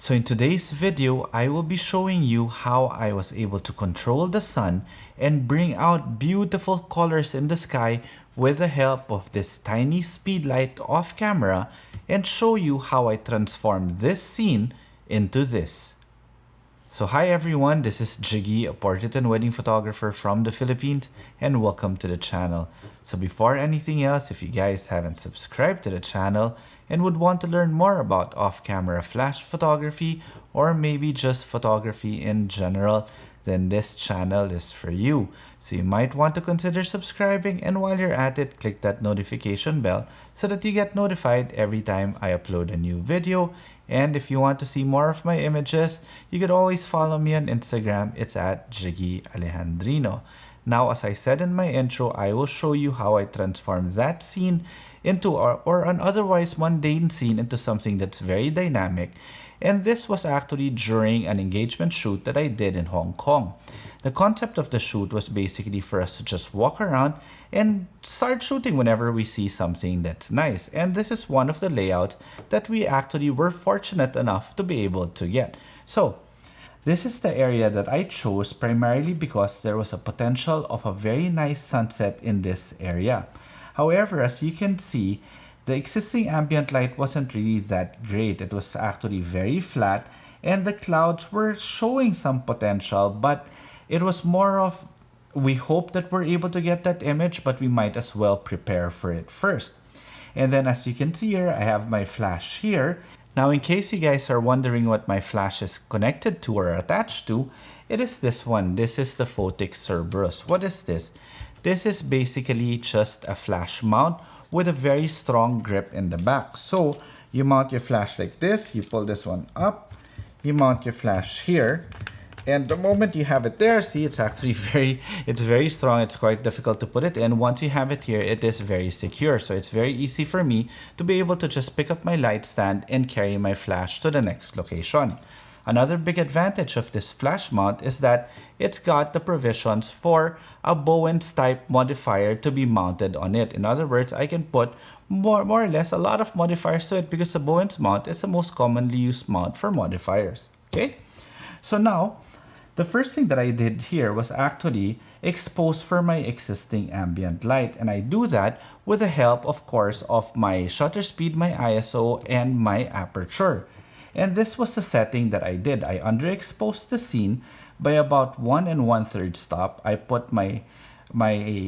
So in today's video, I will be showing you how I was able to control the sun and bring out beautiful colors in the sky with the help of this tiny speedlight off camera, and show you how I transformed this scene into this. So hi everyone, this is Jiggie, a portrait and wedding photographer from the Philippines, and welcome to the channel. So before anything else, if you guys haven't subscribed to the channel and would want to learn more about off-camera flash photography or maybe just photography in general, then this channel is for you. So you might want to consider subscribing, and while you're at it, click that notification bell so that you get notified every time I upload a new video. And if you want to see more of my images, you could always follow me on Instagram. It's at Jiggie Alejandrino. Now, as I said in my intro, I will show you how I transform that scene into or an otherwise mundane scene into something that's very dynamic. And this was actually during an engagement shoot that I did in Hong Kong. The concept of the shoot was basically for us to just walk around and start shooting whenever we see something that's nice. And this is one of the layouts that we actually were fortunate enough to be able to get. So this is the area that I chose primarily because there was a potential of a very nice sunset in this area. However, as you can see, the existing ambient light wasn't really that great. It was actually very flat, and the clouds were showing some potential, but it was more of, we hope that we're able to get that image, but we might as well prepare for it first. And then as you can see here, I have my flash here. Now, in case you guys are wondering what my flash is connected to or attached to, it is this one. This is the Photic Cerberus. What is this? This is basically just a flash mount with a very strong grip in the back. So you mount your flash like this, you pull this one up, you mount your flash here, and the moment you have it there, see, it's actually very strong. It's quite difficult to put it in. Once you have it here, it is very secure. So it's very easy for me to be able to just pick up my light stand and carry my flash to the next location. Another big advantage of this flash mount is that it's got the provisions for a Bowens type modifier to be mounted on it. In other words, I can put more or less a lot of modifiers to it because the Bowens mount is the most commonly used mount for modifiers. Okay, so now the first thing that I did here was actually expose for my existing ambient light, and I do that with the help, of course, of my shutter speed, my ISO, and my aperture. And this was the setting that I did. I underexposed the scene by about 1 1/3 stop. I put my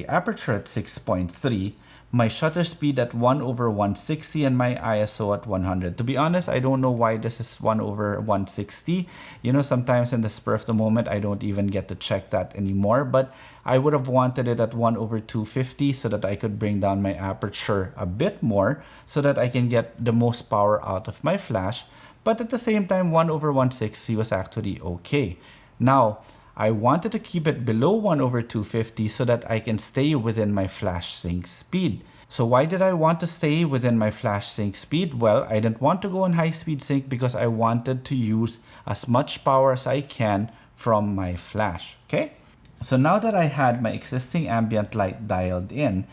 aperture at 6.3, my shutter speed at 1/160, and my ISO at 100. To be honest, I don't know why this is 1/160. You know, sometimes in the spur of the moment, I don't even get to check that anymore, but I would have wanted it at 1/250 so that I could bring down my aperture a bit more so that I can get the most power out of my flash. But at the same time, 1/160 was actually okay. Now, I wanted to keep it below 1/250 so that I can stay within my flash sync speed. So why did I want to stay within my flash sync speed? Well, I didn't want to go on high speed sync because I wanted to use as much power as I can from my flash, okay? So now that I had my existing ambient light dialed in,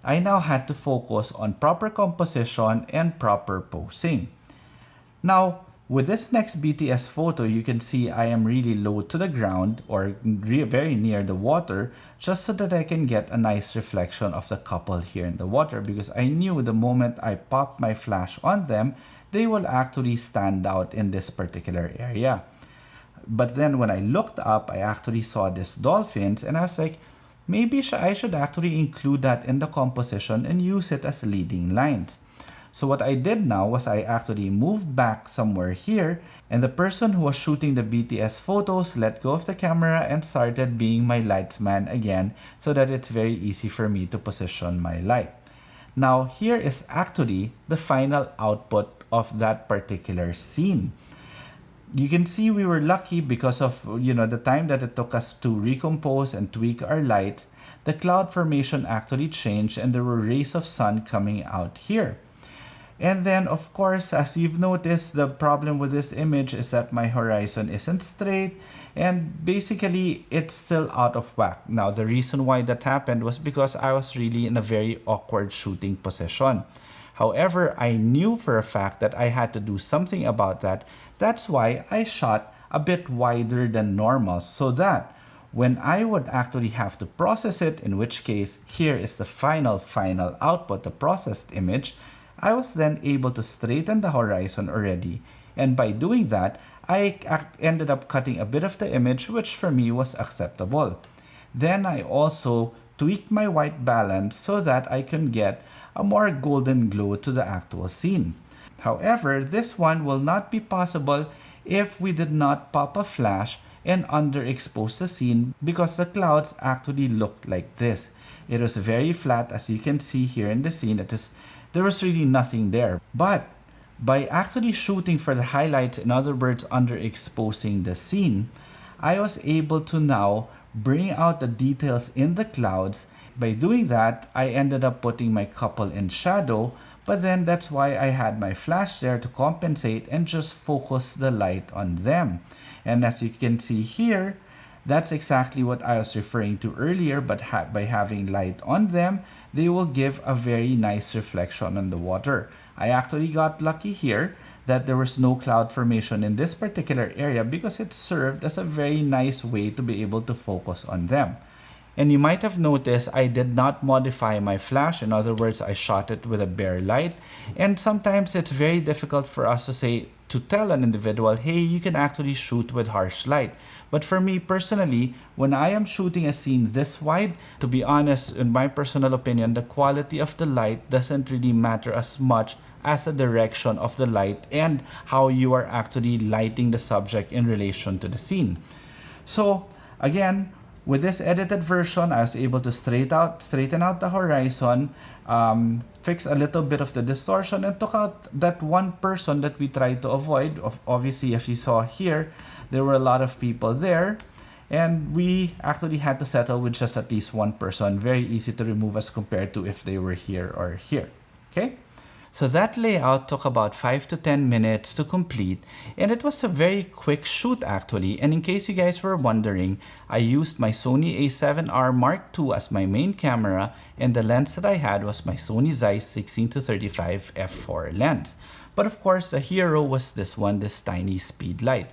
I now had to focus on proper composition and proper posing. Now, with this next BTS photo, you can see I am really low to the ground or very near the water, just so that I can get a nice reflection of the couple here in the water, because I knew the moment I popped my flash on them, they will actually stand out in this particular area. But then when I looked up, I actually saw these dolphins, and I was like, maybe I should actually include that in the composition and use it as leading lines. So what I did now was I actually moved back somewhere here, and the person who was shooting the BTS photos let go of the camera and started being my lightsman again, so that it's very easy for me to position my light. Now here is actually the final output of that particular scene. You can see we were lucky because of, you know, the time that it took us to recompose and tweak our light. The cloud formation actually changed and there were rays of sun coming out here. And then, of course, as you've noticed, the problem with this image is that my horizon isn't straight, and basically it's still out of whack. Now, the reason why that happened was because I was really in a very awkward shooting position. However, I knew for a fact that I had to do something about that. That's why I shot a bit wider than normal, so that when I would actually have to process it, in which case here is the final output, the processed image, I was then able to straighten the horizon already. And by doing that, I ended up cutting a bit of the image, which for me was acceptable. Then I also tweaked my white balance so that I can get a more golden glow to the actual scene. However, this one will not be possible if we did not pop a flash and underexpose the scene, because the clouds actually looked like this. It was very flat, as you can see here in the scene. There was really nothing there. But by actually shooting for the highlights, in other words, underexposing the scene, I was able to now bring out the details in the clouds. By doing that, I ended up putting my couple in shadow, but then that's why I had my flash there to compensate and just focus the light on them. And as you can see here, that's exactly what I was referring to earlier, but by having light on them, they will give a very nice reflection on the water. I actually got lucky here that there was no cloud formation in this particular area, because it served as a very nice way to be able to focus on them. And you might have noticed I did not modify my flash. In other words, I shot it with a bare light. And sometimes it's very difficult for us to tell an individual, hey, you can actually shoot with harsh light. But for me personally, when I am shooting a scene this wide, to be honest, in my personal opinion, the quality of the light doesn't really matter as much as the direction of the light and how you are actually lighting the subject in relation to the scene. So again, with this edited version, I was able to straighten out the horizon, fix a little bit of the distortion, and took out that one person that we tried to avoid. Obviously, as you saw here, there were a lot of people there, and we actually had to settle with just at least one person. Very easy to remove as compared to if they were here or here. Okay? So that layout took about 5 to 10 minutes to complete, and it was a very quick shoot actually. And in case you guys were wondering, I used my Sony a7R Mark II as my main camera, and the lens that I had was my Sony Zeiss 16-35 f4 lens. But of course, the hero was this one, this tiny Speedlight.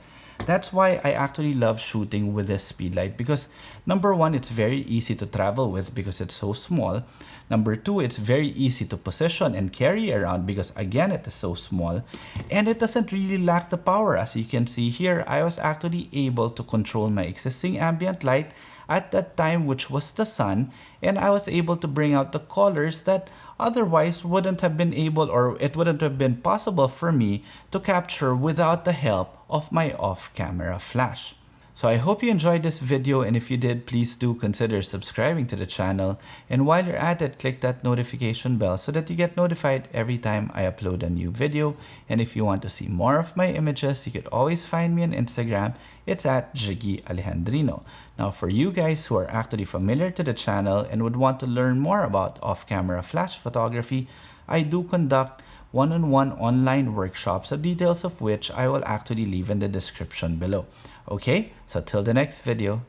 That's why I actually love shooting with this Speedlight, because number one, it's very easy to travel with because it's so small. Number two, it's very easy to position and carry around because again, it is so small, and it doesn't really lack the power. As you can see here, I was actually able to control my existing ambient light at that time, which was the sun, and I was able to bring out the colors that otherwise wouldn't have been able, or it wouldn't have been possible for me to capture without the help of my off-camera flash. So I hope you enjoyed this video, and if you did, please do consider subscribing to the channel, and while you're at it, click that notification bell so that you get notified every time I upload a new video. And if you want to see more of my images, you could always find me on Instagram. It's at Jiggie Alejandrino. Now for you guys who are actually familiar to the channel and would want to learn more about off-camera flash photography, I do conduct one-on-one online workshops, the details of which I will actually leave in the description below. Okay, so till the next video,